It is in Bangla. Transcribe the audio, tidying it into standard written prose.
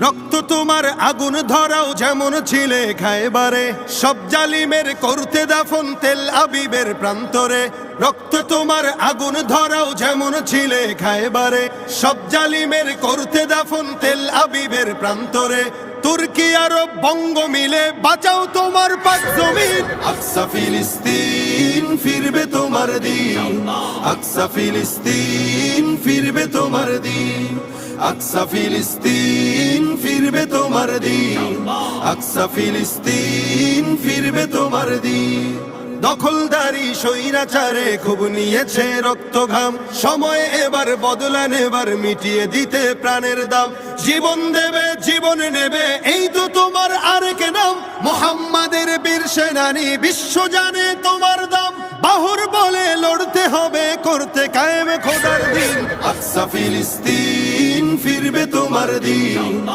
রক্ত তোমার আগুন ধরাও যেমন ছিলে খায়বারে, সব জালিমের করতে দাফন তেল আবিবের প্রান্তরে। রক্ত তোমার আগুন ধরাও যেমন ছিলে খায়বারে, সব জালিমের করতে দাফন তেল আবিবের প্রান্তরে। তুর্কি আরব বঙ্গ মিলে বাঁচাও তোমার পাক জমিন। আকসা ফিলিস্তিন ফিরবে তোমার দিন, আকসা ফিলিস্তিন ফিরবে তোমার দিন, আকসা ফিলিস্তিন ফিরবে তোমার দিন, আকসা ফিলিস্তিন ফিরবে তোমার দিন। দখলদারি স্বৈরাচারে খুব নিয়েছে রক্ত ঘাম, সময় এবার বদলা নেবার, মিটিয়ে দিতে প্রাণের দাম। জীবন দেবে জীবন নেবে এই তো তোমার আরেক নাম, মুহাম্মাদের বীর সেনানী বিশ্ব জানে তোমার দাম। বাহুর বলে লড়তে হবে করতে কায়েম খোদার দিন, আকসা ফিলিস্তিন ফিরবে তোমার দিন।